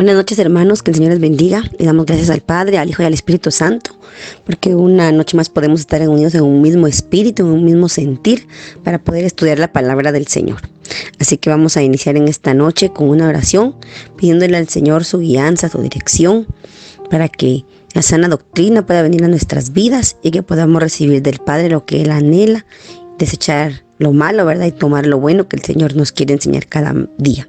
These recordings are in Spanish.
Buenas noches, hermanos, que el Señor les bendiga. Le damos gracias al Padre, al Hijo y al Espíritu Santo, porque una noche más podemos estar unidos en un mismo espíritu, en un mismo sentir, para poder estudiar la palabra del Señor. Así que vamos a iniciar en esta noche con una oración, pidiéndole al Señor su guianza, su dirección, para que la sana doctrina pueda venir a nuestras vidas y que podamos recibir del Padre lo que Él anhela, desechar lo malo, ¿verdad? Y tomar lo bueno que el Señor nos quiere enseñar cada día.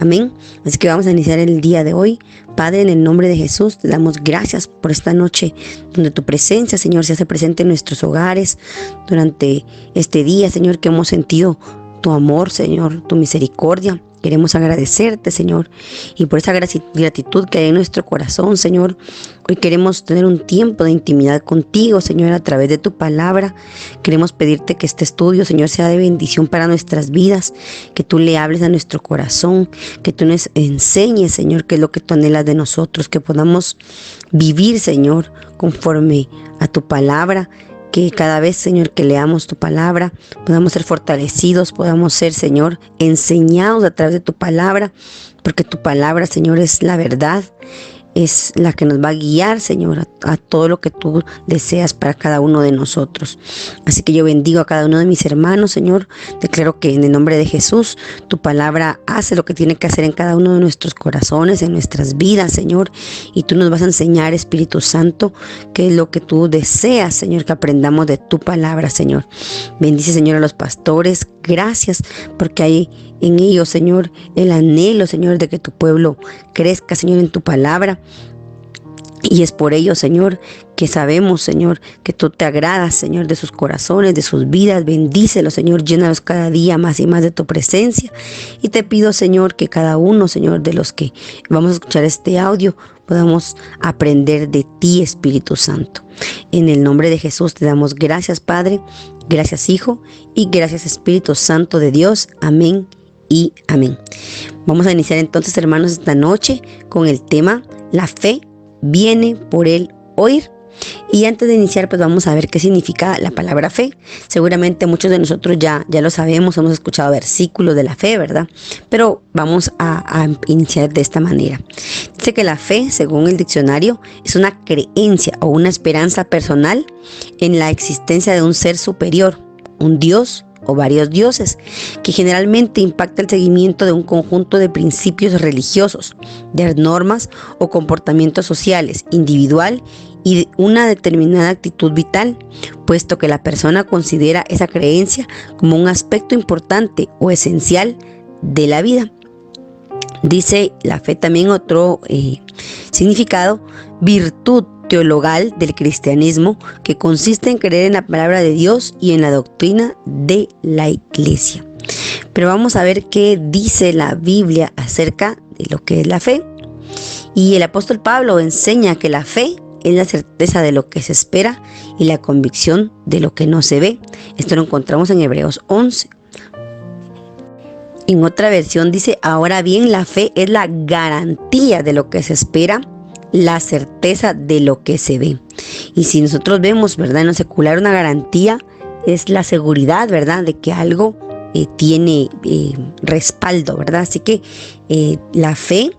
Amén. Así que vamos a iniciar el día de hoy. Padre, en el nombre de Jesús, te damos gracias por esta noche donde tu presencia, Señor, se hace presente en nuestros hogares. Durante este día, Señor, que hemos sentido tu amor, Señor, tu misericordia. Queremos agradecerte, Señor, y por esa gratitud que hay en nuestro corazón, Señor. Hoy queremos tener un tiempo de intimidad contigo, Señor, a través de tu palabra. Queremos pedirte que este estudio, Señor, sea de bendición para nuestras vidas, que tú le hables a nuestro corazón, que tú nos enseñes, Señor, qué es lo que tú anhelas de nosotros, que podamos vivir, Señor, conforme a tu palabra. Que cada vez, Señor, que leamos tu palabra, podamos ser fortalecidos, podamos ser, Señor, enseñados a través de tu palabra, porque tu palabra, Señor, es la verdad, es la que nos va a guiar, Señor, a todo lo que tú deseas para cada uno de nosotros. Así que yo bendigo a cada uno de mis hermanos, Señor. Declaro que en el nombre de Jesús, tu palabra hace lo que tiene que hacer en cada uno de nuestros corazones, en nuestras vidas, Señor. Y tú nos vas a enseñar, Espíritu Santo, qué es lo que tú deseas, Señor, que aprendamos de tu palabra, Señor. Bendice, Señor, a los pastores. Gracias porque hay en ellos, Señor, el anhelo, Señor, de que tu pueblo crezca, Señor, en tu palabra. Y es por ello, Señor, que sabemos, Señor, que tú te agradas, Señor, de sus corazones, de sus vidas. Bendícelos, Señor, llénalos cada día más y más de tu presencia. Y te pido, Señor, que cada uno, Señor, de los que vamos a escuchar este audio, podamos aprender de ti, Espíritu Santo. En el nombre de Jesús te damos gracias, Padre, gracias, Hijo, y gracias, Espíritu Santo de Dios. Amén y amén. Vamos a iniciar entonces, hermanos, esta noche con el tema La fe viene por el oír. Y antes de iniciar, pues vamos a ver qué significa la palabra fe. Seguramente muchos de nosotros ya lo sabemos, hemos escuchado versículos de la fe, ¿verdad? Pero vamos a iniciar de esta manera. Dice que la fe, según el diccionario, es una creencia o una esperanza personal en la existencia de un ser superior, un Dios o varios dioses, que generalmente impacta el seguimiento de un conjunto de principios religiosos, de normas o comportamientos sociales, individual y de una determinada actitud vital, puesto que la persona considera esa creencia como un aspecto importante o esencial de la vida. Dice la fe también otro significado, virtud teologal del cristianismo, que consiste en creer en la palabra de Dios y en la doctrina de la iglesia. Pero vamos a ver qué dice la Biblia acerca de lo que es la fe. Y el apóstol Pablo enseña que la fe es la certeza de lo que se espera y la convicción de lo que no se ve. Esto lo encontramos en Hebreos 11. En otra versión dice, ahora bien, la fe es la garantía de lo que se espera, la certeza de lo que se ve. Y si nosotros vemos, ¿verdad?, en lo secular, una garantía es la seguridad, ¿verdad?, de que algo tiene respaldo, ¿verdad? Así que la fe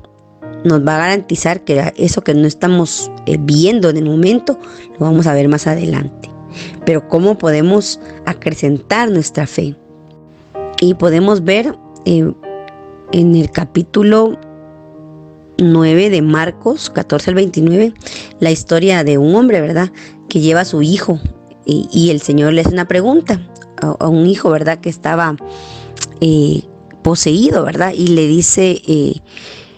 nos va a garantizar que eso que no estamos viendo en el momento, lo vamos a ver más adelante. Pero ¿cómo podemos acrecentar nuestra fe? Y podemos ver en el capítulo 9 de Marcos, 14 al 29, la historia de un hombre, ¿verdad?, que lleva a su hijo y el Señor le hace una pregunta a un hijo, ¿verdad?, que estaba poseído, ¿verdad?, y le dice,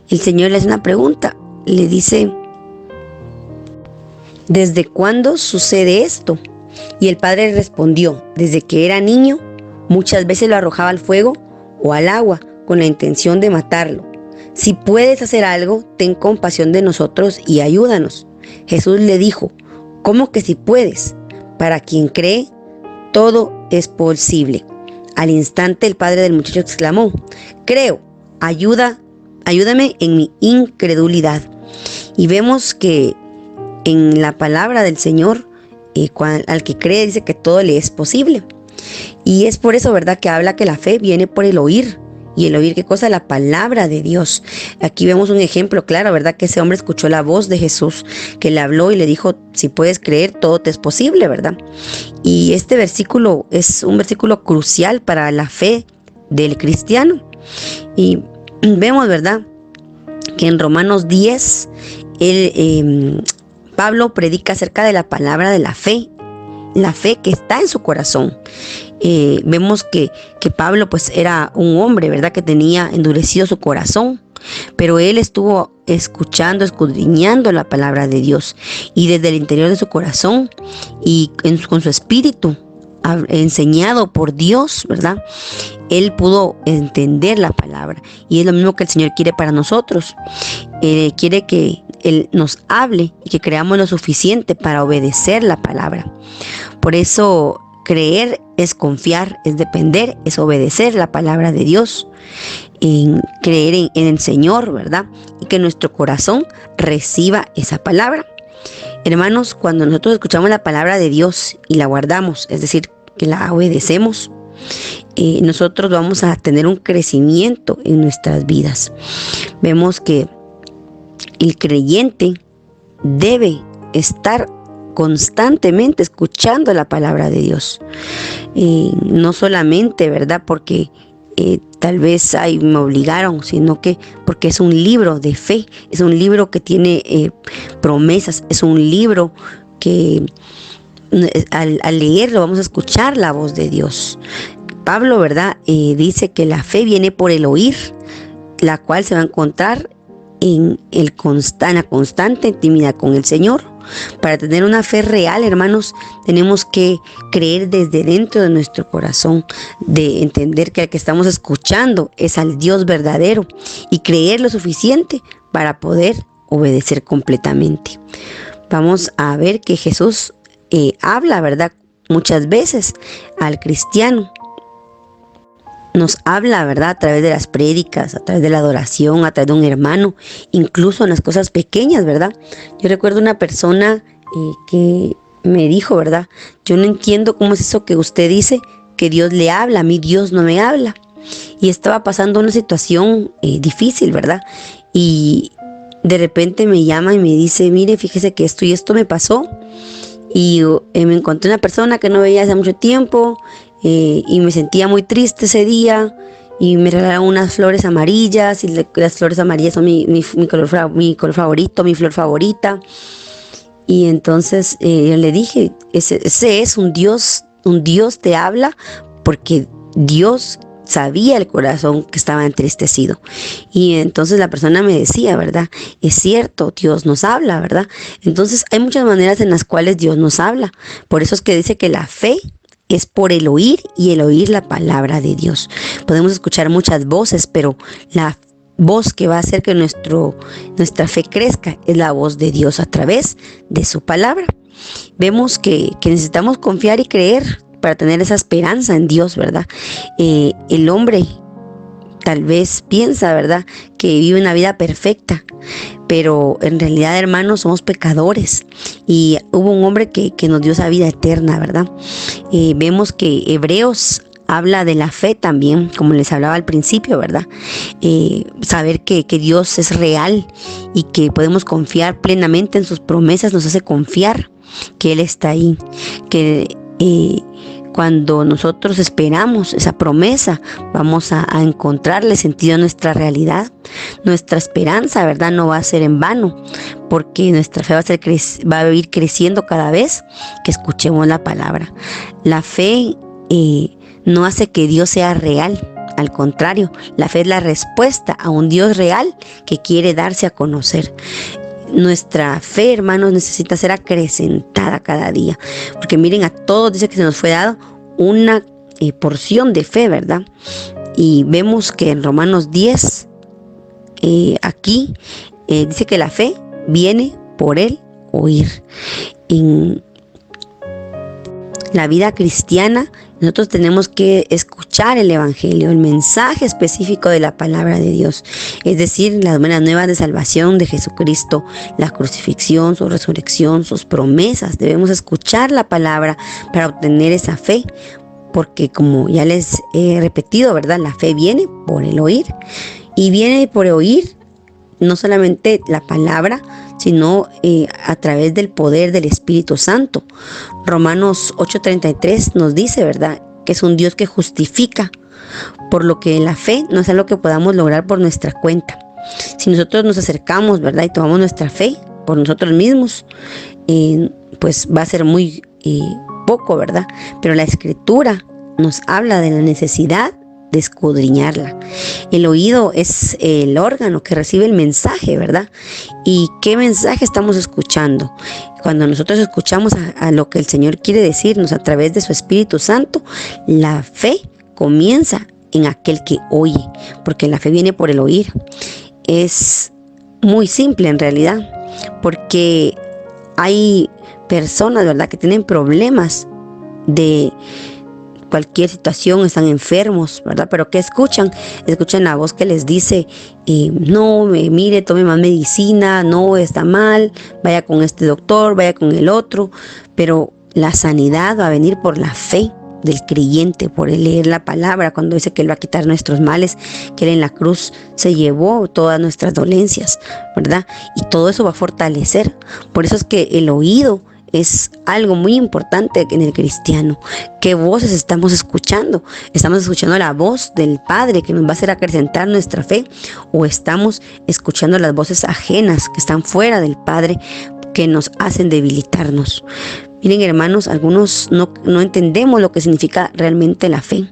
el Señor le hace una pregunta, le dice, ¿desde cuándo sucede esto? Y el padre respondió, desde que era niño, muchas veces lo arrojaba al fuego o al agua con la intención de matarlo. Si puedes hacer algo, ten compasión de nosotros y ayúdanos. Jesús le dijo, ¿cómo que si puedes? Para quien cree, todo es posible. Al instante el padre del muchacho exclamó, creo, ayúdame en mi incredulidad. Y vemos que en la palabra del Señor, al que cree dice que todo le es posible. Y es por eso, ¿verdad?, que habla que la fe viene por el oír. y el oír, ¿qué cosa? La palabra de Dios. Aquí vemos un ejemplo claro, ¿verdad? Que ese hombre escuchó la voz de Jesús, que le habló y le dijo, si puedes creer, todo te es posible, ¿verdad? Y este versículo es un versículo crucial para la fe del cristiano. Y vemos, ¿verdad?, que en Romanos 10, Pablo predica acerca de la palabra de la fe que está en su corazón. Vemos que Pablo pues era un hombre, ¿verdad?, que tenía endurecido su corazón, pero él estuvo escuchando, escudriñando la palabra de Dios, y desde el interior de su corazón y con su espíritu enseñado por Dios, ¿verdad?, él pudo entender la palabra. Y es lo mismo que el Señor quiere para nosotros. Quiere que Él nos hable y que creamos lo suficiente para obedecer la palabra. Por eso creer es confiar, es depender, es obedecer la palabra de Dios, en creer en el Señor, ¿verdad? Y que nuestro corazón reciba esa palabra. Hermanos, cuando nosotros escuchamos la palabra de Dios y la guardamos, es decir, que la obedecemos, nosotros vamos a tener un crecimiento en nuestras vidas. Vemos que el creyente debe estar constantemente escuchando la palabra de Dios. No solamente, ¿verdad?, porque tal vez me obligaron, sino que porque es un libro de fe, es un libro que tiene promesas, es un libro que al leerlo vamos a escuchar la voz de Dios. Pablo, ¿verdad?, dice que la fe viene por el oír, la cual se va a encontrar en la constante intimidad con el Señor. Para tener una fe real, hermanos, tenemos que creer desde dentro de nuestro corazón, de entender que al que estamos escuchando es al Dios verdadero, y creer lo suficiente para poder obedecer completamente. Vamos a ver que Jesús habla, ¿verdad?, muchas veces al cristiano. Nos habla, ¿verdad?, a través de las prédicas, a través de la adoración, a través de un hermano, incluso en las cosas pequeñas, ¿verdad? Yo recuerdo una persona que me dijo, ¿verdad?, yo no entiendo cómo es eso que usted dice que Dios le habla, a mí Dios no me habla. Y estaba pasando una situación difícil, ¿verdad? Y de repente me llama y me dice, mire, fíjese que esto y esto me pasó. Y me encontré una persona que no veía hace mucho tiempo, y me sentía muy triste ese día, y me regalaron unas flores amarillas, y las flores amarillas son mi color favorito, mi flor favorita. Y entonces yo le dije, ese es un Dios te habla, porque Dios sabía el corazón que estaba entristecido. Y entonces la persona me decía, ¿verdad?, es cierto, Dios nos habla, ¿verdad? Entonces hay muchas maneras en las cuales Dios nos habla. Por eso es que dice que la fe es por el oír, y el oír la palabra de Dios. Podemos escuchar muchas voces, pero la voz que va a hacer que nuestra fe crezca es la voz de Dios a través de su palabra. Vemos que necesitamos confiar y creer para tener esa esperanza en Dios, ¿verdad? El hombre tal vez piensa, ¿verdad?, que vive una vida perfecta, pero en realidad, hermanos, somos pecadores, y hubo un hombre que nos dio esa vida eterna, ¿verdad? Vemos que Hebreos habla de la fe también, como les hablaba al principio, ¿verdad? Saber que Dios es real y que podemos confiar plenamente en sus promesas nos hace confiar que Él está ahí, que cuando nosotros esperamos esa promesa, vamos a encontrarle sentido a nuestra realidad. Nuestra esperanza, ¿verdad?, no va a ser en vano, porque nuestra fe va a ir creciendo cada vez que escuchemos la palabra. La fe no hace que Dios sea real. Al contrario, la fe es la respuesta a un Dios real que quiere darse a conocer. Nuestra fe, hermanos, necesita ser acrecentada cada día, porque miren, a todos dice que se nos fue dado una porción de fe, ¿verdad? Y vemos que en Romanos 10, aquí dice que la fe viene por el oír. En la vida cristiana, nosotros tenemos que escuchar el evangelio, el mensaje específico de la palabra de Dios, es decir, las buenas nuevas de salvación de Jesucristo, la crucifixión, su resurrección, sus promesas. Debemos escuchar la palabra para obtener esa fe, porque como ya les he repetido, ¿verdad? La fe viene por el oír, y viene por oír no solamente la palabra, sino a través del poder del Espíritu Santo. Romanos 8:33 nos dice, ¿verdad?, que es un Dios que justifica, por lo que la fe no es algo que podamos lograr por nuestra cuenta. Si nosotros nos acercamos, ¿verdad?, y tomamos nuestra fe por nosotros mismos, pues va a ser muy poco, ¿verdad? Pero la Escritura nos habla de la necesidad de escudriñarla. El oído es el órgano que recibe el mensaje, ¿verdad? ¿Y qué mensaje estamos escuchando? Cuando nosotros escuchamos a lo que el Señor quiere decirnos a través de su Espíritu Santo, la fe comienza en aquel que oye, porque la fe viene por el oír. Es muy simple en realidad, porque hay personas, ¿verdad?, que tienen problemas de cualquier situación, están enfermos, ¿verdad? Pero ¿qué escuchan? Escuchan la voz que les dice, no, mire, tome más medicina, no, está mal, vaya con este doctor, vaya con el otro. Pero la sanidad va a venir por la fe del creyente, por el leer la palabra, cuando dice que Él va a quitar nuestros males, que Él en la cruz se llevó todas nuestras dolencias, ¿verdad? Y todo eso va a fortalecer. Por eso es que el oído es algo muy importante en el cristiano. ¿Qué voces estamos escuchando? ¿Estamos escuchando la voz del Padre que nos va a hacer acrecentar nuestra fe? ¿O estamos escuchando las voces ajenas que están fuera del Padre, que nos hacen debilitarnos? Miren, hermanos, algunos no entendemos lo que significa realmente la fe.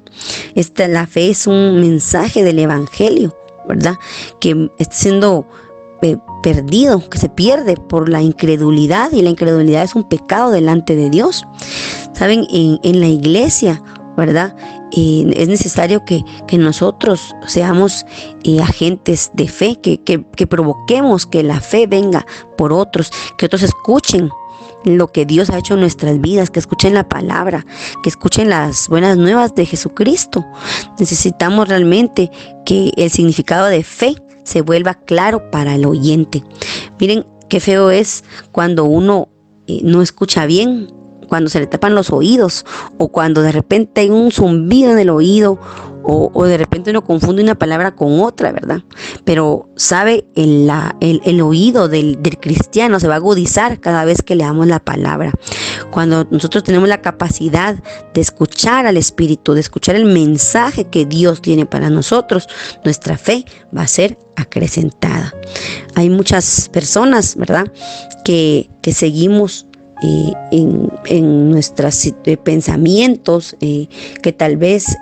La fe es un mensaje del Evangelio, ¿verdad?, que está siendo perdido, que se pierde por la incredulidad, y la incredulidad es un pecado delante de Dios. Saben, en la iglesia, ¿verdad?, es necesario que nosotros seamos agentes de fe, que provoquemos que la fe venga por otros, que otros escuchen lo que Dios ha hecho en nuestras vidas, que escuchen la palabra, que escuchen las buenas nuevas de Jesucristo. Necesitamos realmente que el significado de fe se vuelva claro para el oyente. Miren qué feo es cuando uno no escucha bien, cuando se le tapan los oídos, o cuando de repente hay un zumbido en el oído, o de repente uno confunde una palabra con otra, ¿verdad? Pero sabe, el oído del cristiano se va a agudizar cada vez que leamos la palabra. Cuando nosotros tenemos la capacidad de escuchar al Espíritu, de escuchar el mensaje que Dios tiene para nosotros, nuestra fe va a ser acrecentada. Hay muchas personas, ¿verdad?, que seguimos en nuestros pensamientos, que tal vez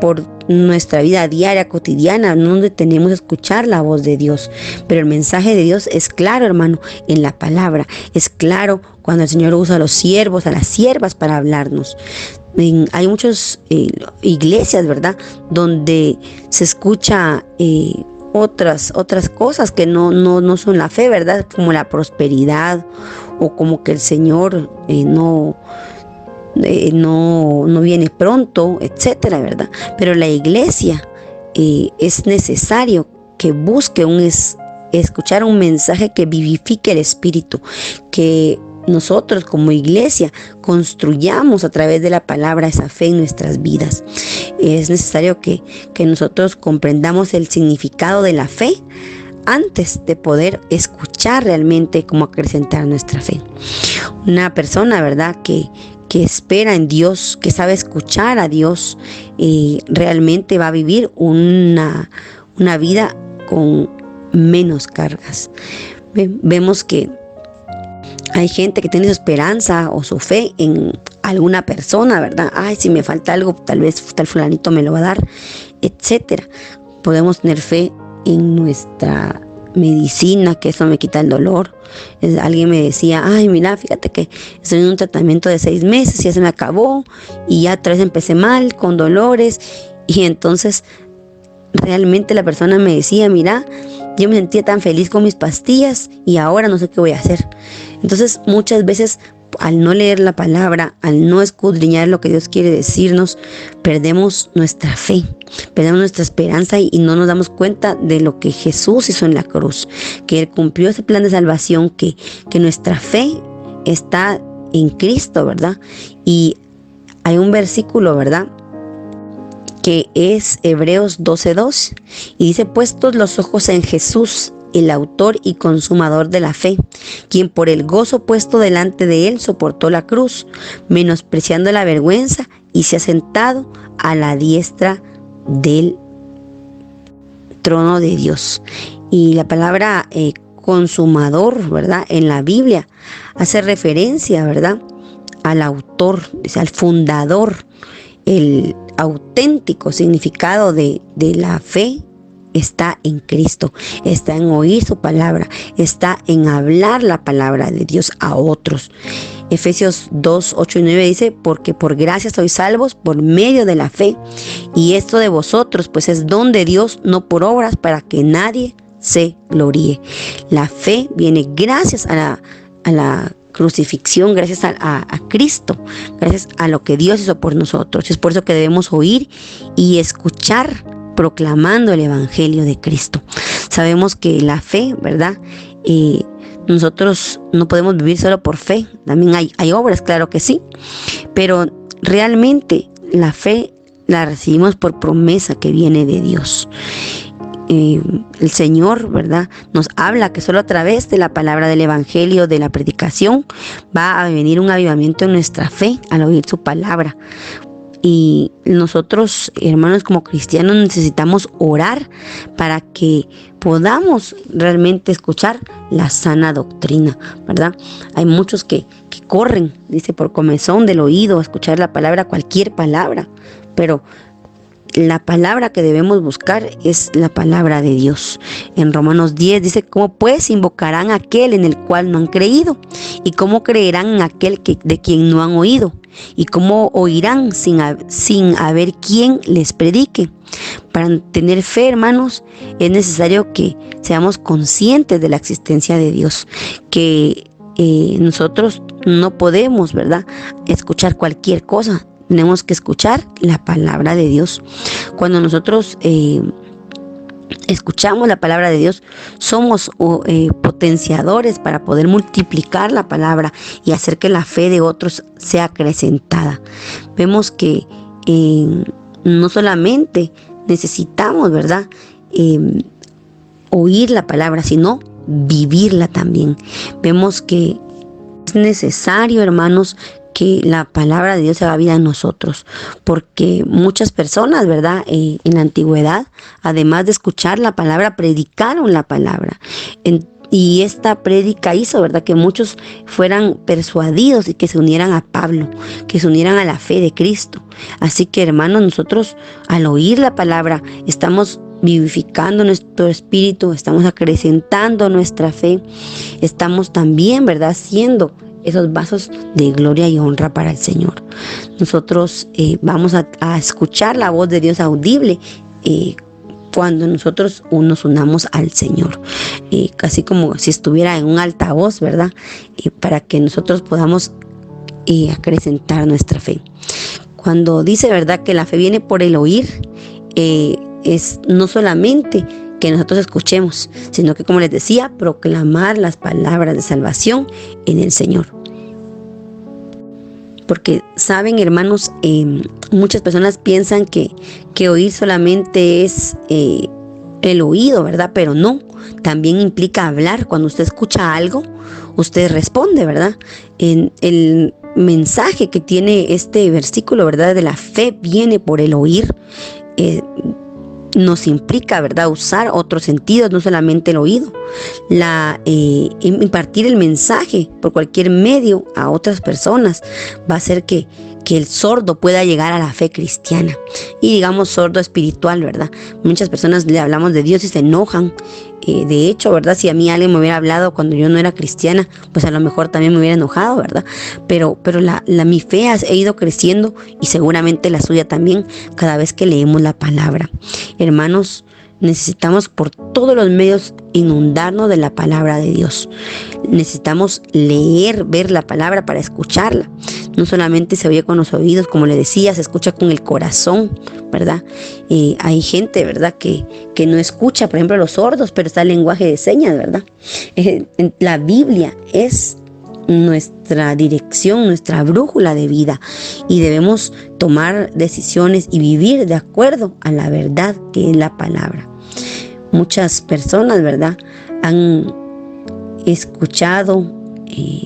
por nuestra vida diaria, cotidiana, no detenemos a escuchar la voz de Dios. Pero el mensaje de Dios es claro, hermano, en la palabra. Es claro cuando el Señor usa a los siervos, a las siervas para hablarnos. Hay muchas iglesias, ¿verdad?, donde se escucha otras cosas que no son la fe, ¿verdad?, como la prosperidad, o como que el Señor no viene pronto, etcétera, ¿verdad? Pero la iglesia es necesario que busque escuchar un mensaje que vivifique el espíritu, que nosotros como iglesia construyamos a través de la palabra esa fe en nuestras vidas. Es necesario que nosotros comprendamos el significado de la fe antes de poder escuchar realmente cómo acrecentar nuestra fe. Una persona, ¿verdad?, que espera en Dios, que sabe escuchar a Dios, realmente va a vivir una vida con menos cargas. Vemos que hay gente que tiene su esperanza o su fe en alguna persona, ¿verdad? Ay, si me falta algo, tal vez tal fulanito me lo va a dar, etcétera. Podemos tener fe en nuestra medicina, que eso me quita el dolor. Alguien me decía, ay, mira, fíjate que estoy en un tratamiento de 6 meses, ya se me acabó, y ya otra vez empecé mal, con dolores. Y entonces realmente la persona me decía, mira, yo me sentía tan feliz con mis pastillas y ahora no sé qué voy a hacer. Entonces muchas veces, al no leer la palabra, al no escudriñar lo que Dios quiere decirnos, perdemos nuestra fe, perdemos nuestra esperanza, y no nos damos cuenta de lo que Jesús hizo en la cruz, que Él cumplió ese plan de salvación, que nuestra fe está en Cristo, ¿verdad? Y Hay un versículo, ¿verdad?, que es Hebreos 12:2, y dice: puestos los ojos en Jesús, el autor y consumador de la fe, quien por el gozo puesto delante de él soportó la cruz, menospreciando la vergüenza, y se ha sentado a la diestra del trono de Dios. Y la palabra consumador, ¿verdad?, en la Biblia hace referencia, ¿verdad?, al autor, al fundador. El auténtico significado de la fe está en Cristo, está en oír su palabra, está en hablar la palabra de Dios a otros. Efesios 2:8-9 dice: porque por gracia sois salvos por medio de la fe, y esto de vosotros pues es don de Dios, no por obras, para que nadie se gloríe. La fe viene gracias a la crucifixión, gracias a Cristo, gracias a lo que Dios hizo por nosotros. Es por eso que debemos oír y escuchar proclamando el Evangelio de Cristo. Sabemos que la fe, ¿verdad?, nosotros no podemos vivir solo por fe. También hay obras, claro que sí, pero realmente la fe la recibimos por promesa que viene de Dios. El Señor, ¿verdad?, nos habla que solo a través de la palabra del Evangelio, de la predicación, va a venir un avivamiento en nuestra fe al oír su palabra. Y nosotros, hermanos, como cristianos, necesitamos orar para que podamos realmente escuchar la sana doctrina, ¿verdad? Hay muchos que corren, dice, por comezón del oído a escuchar la palabra, cualquier palabra, pero la palabra que debemos buscar es la palabra de Dios. En Romanos 10 dice: ¿cómo pues invocarán a aquel en el cual no han creído? ¿Y cómo creerán en aquel de quien no han oído? ¿Y cómo oirán sin haber quien les predique? Para tener fe, hermanos, es necesario que seamos conscientes de la existencia de Dios, que nosotros no podemos, ¿verdad?, escuchar cualquier cosa. Tenemos que escuchar la palabra de Dios. Cuando nosotros escuchamos la palabra de Dios, somos potenciadores para poder multiplicar la palabra y hacer que la fe de otros sea acrecentada. Vemos que no solamente necesitamos, ¿verdad?, oír la palabra, sino vivirla también. Vemos que es necesario, hermanos, que la palabra de Dios se haga vida en nosotros, porque muchas personas, ¿verdad?, en la antigüedad, además de escuchar la palabra, predicaron la palabra. Y esta prédica hizo, ¿verdad?, que muchos fueran persuadidos y que se unieran a Pablo, que se unieran a la fe de Cristo. Así que, hermanos, nosotros al oír la palabra estamos vivificando nuestro espíritu, estamos acrecentando nuestra fe, estamos también, ¿verdad?, siendo esos vasos de gloria y honra para el Señor. Nosotros vamos a escuchar la voz de Dios audible cuando nosotros nos unamos al Señor, casi como si estuviera en un altavoz, ¿verdad?, para que nosotros podamos acrecentar nuestra fe. Cuando dice, ¿verdad?, que la fe viene por el oír, es no solamente que nosotros escuchemos, sino que, como les decía, proclamar las palabras de salvación en el Señor. Porque saben, hermanos, muchas personas piensan que oír solamente es el oído, ¿verdad? Pero no, también implica hablar. Cuando usted escucha algo, usted responde, ¿verdad? En el mensaje que tiene este versículo, ¿verdad?, de la fe viene por el oír, nos implica, ¿verdad?, usar otros sentidos, no solamente el oído. Impartir el mensaje por cualquier medio a otras personas va a hacer que el sordo pueda llegar a la fe cristiana. Y digamos sordo espiritual, ¿verdad? Muchas personas le hablamos de Dios y se enojan. De hecho, ¿verdad?, si a mí alguien me hubiera hablado cuando yo no era cristiana, pues a lo mejor también me hubiera enojado, ¿verdad? Pero mi fe ha ido creciendo, y seguramente la suya también, cada vez que leemos la palabra. Hermanos, necesitamos por todos los medios inundarnos de la palabra de Dios. Necesitamos leer, ver la palabra para escucharla. No solamente se oye con los oídos, como le decía, se escucha con el corazón, ¿verdad? Hay gente, ¿verdad?, que no escucha, por ejemplo, los sordos, pero está el lenguaje de señas, ¿verdad? La Biblia es nuestra dirección, nuestra brújula de vida, y debemos tomar decisiones y vivir de acuerdo a la verdad que es la palabra. Muchas personas, ¿verdad?, han escuchado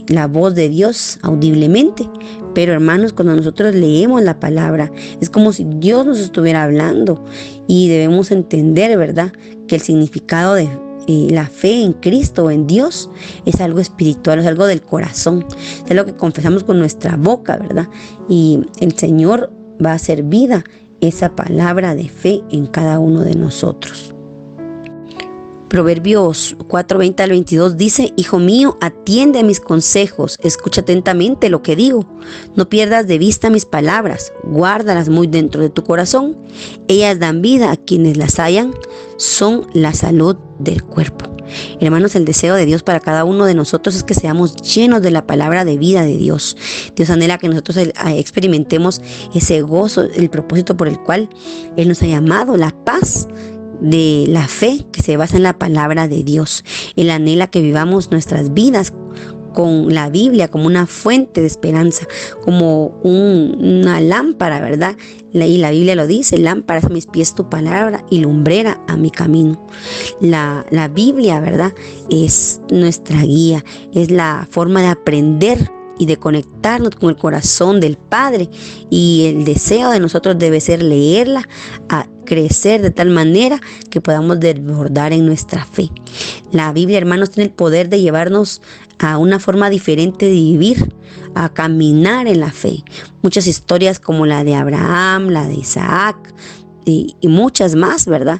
la voz de Dios audiblemente, pero hermanos, cuando nosotros leemos la palabra, es como si Dios nos estuviera hablando, y debemos entender, ¿verdad?, que el significado de la fe en Cristo o en Dios es algo espiritual, es algo del corazón, es algo que confesamos con nuestra boca, ¿verdad? Y el Señor va a hacer vida esa palabra de fe en cada uno de nosotros. Proverbios 4:20 al 22 dice: Hijo mío, atiende a mis consejos, escucha atentamente lo que digo. No pierdas de vista mis palabras, guárdalas muy dentro de tu corazón. Ellas dan vida a quienes las hallan, son la salud del cuerpo. Hermanos, el deseo de Dios para cada uno de nosotros es que seamos llenos de la palabra de vida de Dios. Dios anhela que nosotros experimentemos ese gozo, el propósito por el cual Él nos ha llamado, la paz de la fe que se basa en la palabra de Dios. Él anhela que vivamos nuestras vidas con la Biblia como una fuente de esperanza, como una lámpara, ¿verdad? Y la Biblia lo dice: lámpara a mis pies tu palabra y lumbrera a mi camino. La Biblia, ¿verdad?, es nuestra guía, es la forma de aprender y de conectarnos con el corazón del Padre, y el deseo de nosotros debe ser leerla, a crecer de tal manera que podamos desbordar en nuestra fe. La Biblia, hermanos, tiene el poder de llevarnos a una forma diferente de vivir, a caminar en la fe. Muchas historias como la de Abraham, la de Isaac y muchas más, ¿verdad?,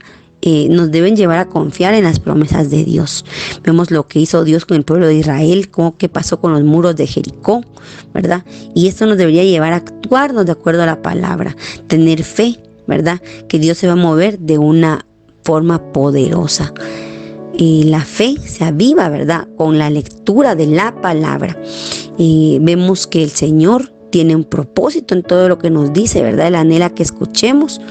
nos deben llevar a confiar en las promesas de Dios. Vemos lo que hizo Dios con el pueblo de Israel, qué pasó con los muros de Jericó, ¿verdad? Y esto nos debería llevar a actuarnos de acuerdo a la palabra, tener fe, ¿verdad?, que Dios se va a mover de una forma poderosa. Y la fe se aviva, ¿verdad?, con la lectura de la palabra. Vemos que el Señor tiene un propósito en todo lo que nos dice, ¿verdad? Él anhela que escuchemos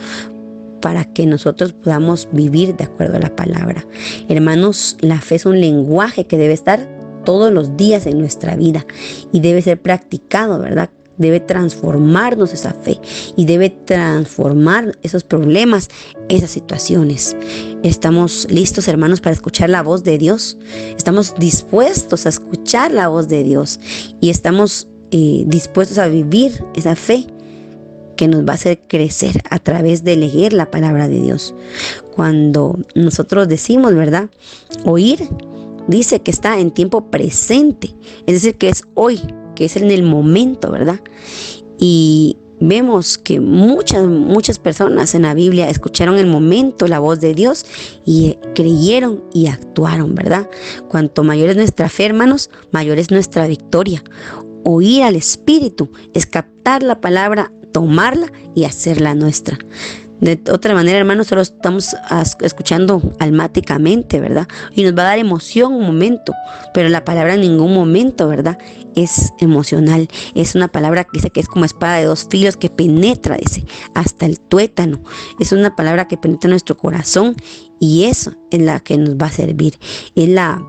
para que nosotros podamos vivir de acuerdo a la palabra. Hermanos, la fe es un lenguaje que debe estar todos los días en nuestra vida y debe ser practicado, ¿verdad? Debe transformarnos esa fe y debe transformar esos problemas, esas situaciones. ¿Estamos listos, hermanos, para escuchar la voz de Dios? ¿Estamos dispuestos a escuchar la voz de Dios? Y estamos dispuestos a vivir esa fe que nos va a hacer crecer a través de leer la palabra de Dios. Cuando nosotros decimos, ¿verdad?, oír, dice que está en tiempo presente, es decir, que es hoy, que es en el momento, ¿verdad? Y vemos que muchas personas en la Biblia escucharon en el momento la voz de Dios y creyeron y actuaron, ¿verdad? Cuanto mayor es nuestra fe, hermanos, mayor es nuestra victoria. Oír al Espíritu es captar la palabra, tomarla y hacerla nuestra. De otra manera, hermanos, solo estamos escuchando almáticamente, ¿verdad? Y nos va a dar emoción un momento, pero la palabra en ningún momento, ¿verdad?, es emocional. Es una palabra que dice que es como espada de dos filos que penetra, dice, hasta el tuétano. Es una palabra que penetra nuestro corazón y eso es la que nos va a servir. Es la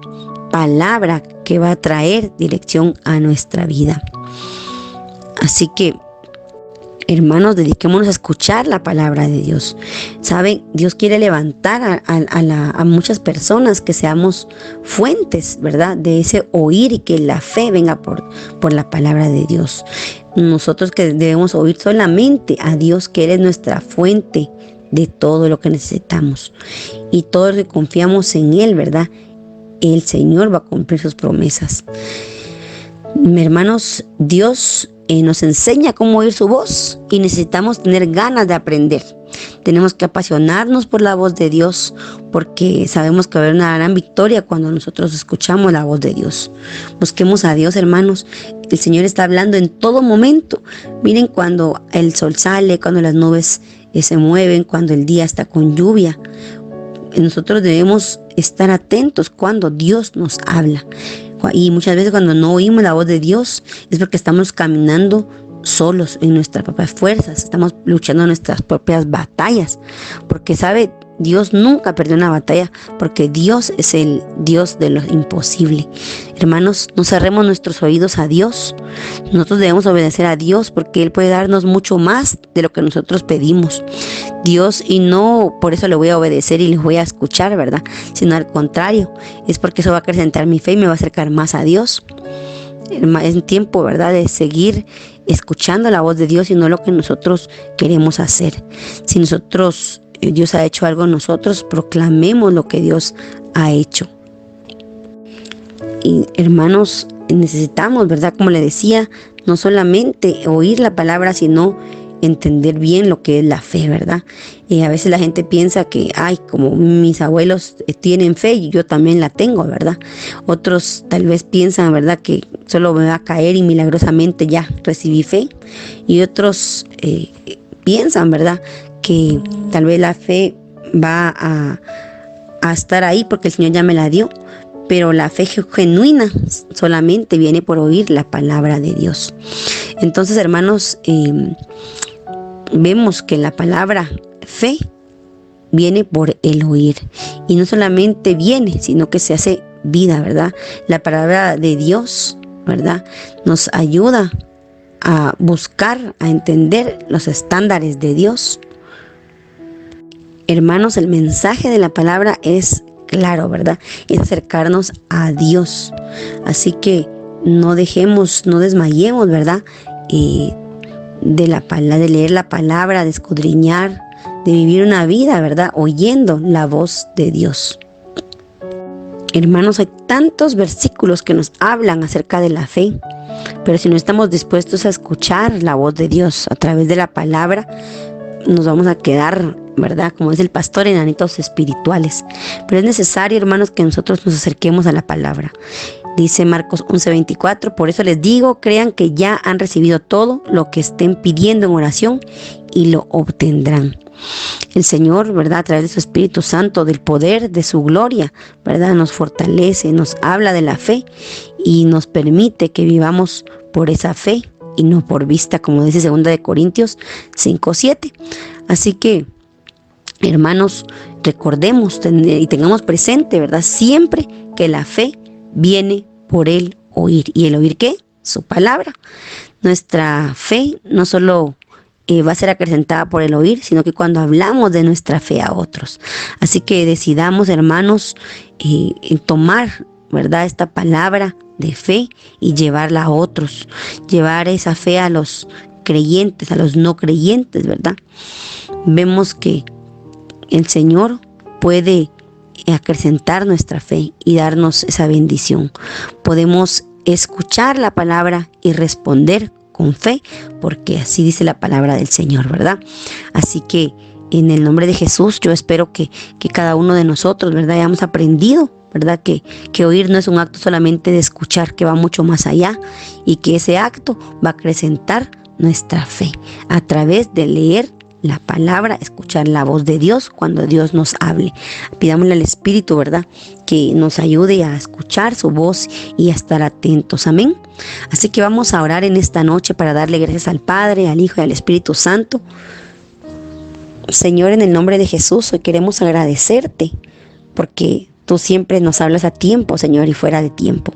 palabra que va a traer dirección a nuestra vida. Así que, hermanos, dediquémonos a escuchar la palabra de Dios. ¿Saben? Dios quiere levantar a muchas personas, que seamos fuentes, ¿verdad?, de ese oír, y que la fe venga por la palabra de Dios. Nosotros que debemos oír solamente a Dios, que Él es nuestra fuente de todo lo que necesitamos. Y todos que confiamos en Él, ¿verdad?, el Señor va a cumplir sus promesas. Hermanos, Dios nos enseña cómo oír su voz y necesitamos tener ganas de aprender. Tenemos que apasionarnos por la voz de Dios, porque sabemos que va a haber una gran victoria cuando nosotros escuchamos la voz de Dios. Busquemos a Dios, hermanos. El Señor está hablando en todo momento. Miren, cuando el sol sale, cuando las nubes se mueven, cuando el día está con lluvia. Nosotros debemos estar atentos cuando Dios nos habla. Y muchas veces cuando no oímos la voz de Dios es porque estamos caminando solos en nuestras propias fuerzas, estamos luchando nuestras propias batallas, porque sabe, Dios nunca perdió una batalla porque Dios es el Dios de lo imposible. Hermanos, no cerremos nuestros oídos a Dios. Nosotros debemos obedecer a Dios porque Él puede darnos mucho más de lo que nosotros pedimos. Dios, y no por eso le voy a obedecer y le voy a escuchar, ¿verdad? Sino al contrario, es porque eso va a acrecentar mi fe y me va a acercar más a Dios. Es tiempo, ¿verdad?, de seguir escuchando la voz de Dios y no lo que nosotros queremos hacer. Si Dios ha hecho algo en nosotros, proclamemos lo que Dios ha hecho. Y hermanos, necesitamos, ¿verdad?, como le decía, no solamente oír la palabra, sino entender bien lo que es la fe, ¿verdad? A veces la gente piensa que, como mis abuelos tienen fe y yo también la tengo, ¿verdad? Otros tal vez piensan, ¿verdad?, que solo me va a caer y milagrosamente ya recibí fe. Y otros piensan, ¿verdad?, que tal vez la fe va a estar ahí porque el Señor ya me la dio. Pero la fe genuina solamente viene por oír la palabra de Dios. Entonces, hermanos, vemos que la palabra fe viene por el oír. Y no solamente viene, sino que se hace vida, ¿verdad? La palabra de Dios, ¿verdad?, nos ayuda a buscar, a entender los estándares de Dios. Hermanos, el mensaje de la palabra es claro, ¿verdad? Es acercarnos a Dios. Así que no desmayemos, ¿verdad?, de leer la palabra, de escudriñar, de vivir una vida, ¿verdad?, oyendo la voz de Dios. Hermanos, hay tantos versículos que nos hablan acerca de la fe, pero si no estamos dispuestos a escuchar la voz de Dios a través de la palabra, nos vamos a quedar, ¿verdad?, como es el pastor, enanitos espirituales. Pero es necesario, hermanos, que nosotros nos acerquemos a la palabra. Dice Marcos 11:24, por eso les digo, crean que ya han recibido todo lo que estén pidiendo en oración y lo obtendrán. El Señor, ¿verdad?, a través de su Espíritu Santo, del poder de su gloria, ¿verdad?, nos fortalece, nos habla de la fe y nos permite que vivamos por esa fe y no por vista, como dice 2 Corintios 5:7. Así que, hermanos, recordemos y tengamos presente, ¿verdad?, siempre que la fe viene por el oír. ¿Y el oír qué? Su palabra. Nuestra fe no solo va a ser acrecentada por el oír, sino que cuando hablamos de nuestra fe a otros. Así que decidamos, hermanos, tomar, ¿verdad?, esta palabra de fe y llevarla a otros. Llevar esa fe a los creyentes, a los no creyentes, ¿verdad? Vemos que el Señor puede acrecentar nuestra fe y darnos esa bendición. Podemos escuchar la palabra y responder con fe, porque así dice la palabra del Señor, ¿verdad? Así que en el nombre de Jesús, yo espero que cada uno de nosotros, ¿verdad?, hayamos aprendido, ¿verdad?, que oír no es un acto solamente de escuchar, que va mucho más allá, y que ese acto va a acrecentar nuestra fe a través de leer la palabra, escuchar la voz de Dios cuando Dios nos hable. Pidámosle al Espíritu, ¿verdad?, que nos ayude a escuchar su voz y a estar atentos. Amén. Así que vamos a orar en esta noche para darle gracias al Padre, al Hijo y al Espíritu Santo. Señor, en el nombre de Jesús, hoy queremos agradecerte porque tú siempre nos hablas a tiempo, Señor, y fuera de tiempo.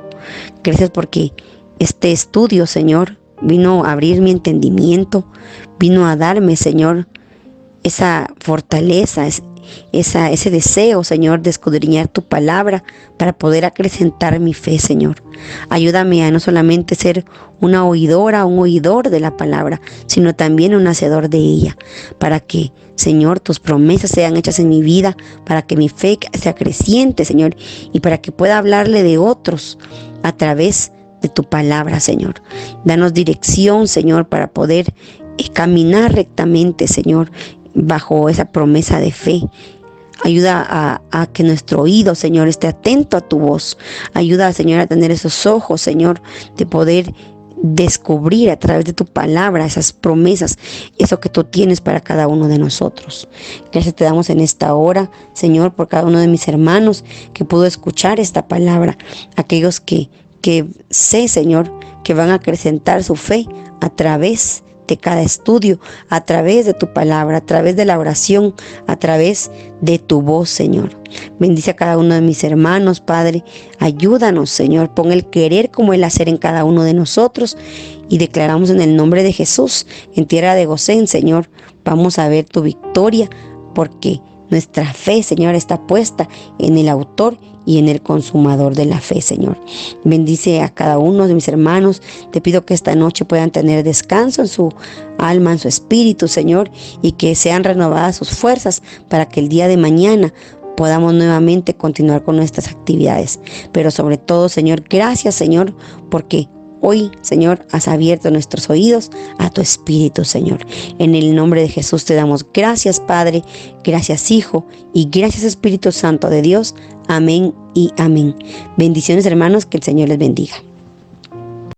Gracias porque este estudio, Señor, vino a abrir mi entendimiento, vino a darme, Señor, esa fortaleza, ese deseo, Señor, de escudriñar tu palabra para poder acrecentar mi fe, Señor. Ayúdame a no solamente ser una oidora, un oidor de la palabra, sino también un hacedor de ella, para que, Señor, tus promesas sean hechas en mi vida, para que mi fe se acreciente, Señor, y para que pueda hablarle de otros a través de tu palabra, Señor. Danos dirección, Señor, para poder caminar rectamente, Señor, bajo esa promesa de fe. Ayuda a que nuestro oído, Señor, esté atento a tu voz. Ayuda, Señor, a tener esos ojos, Señor, de poder descubrir a través de tu palabra esas promesas, eso que tú tienes para cada uno de nosotros. Gracias te damos en esta hora, Señor, por cada uno de mis hermanos que pudo escuchar esta palabra. Aquellos que sé, Señor, que van a acrecentar su fe a través de cada estudio, a través de tu palabra, a través de la oración, a través de tu voz, Señor. Bendice a cada uno de mis hermanos, Padre. Ayúdanos, Señor. Pon el querer como el hacer en cada uno de nosotros. Y declaramos en el nombre de Jesús, en tierra de Gosén, Señor, vamos a ver tu victoria, porque nuestra fe, Señor, está puesta en el autor y en el consumador de la fe, Señor. Bendice a cada uno de mis hermanos. Te pido que esta noche puedan tener descanso en su alma, en su espíritu, Señor, y que sean renovadas sus fuerzas para que el día de mañana podamos nuevamente continuar con nuestras actividades. Pero sobre todo, Señor, gracias, Señor, porque hoy, Señor, has abierto nuestros oídos a tu Espíritu, Señor. En el nombre de Jesús te damos gracias, Padre, gracias, Hijo, y gracias, Espíritu Santo de Dios. Amén y amén. Bendiciones, hermanos, que el Señor les bendiga.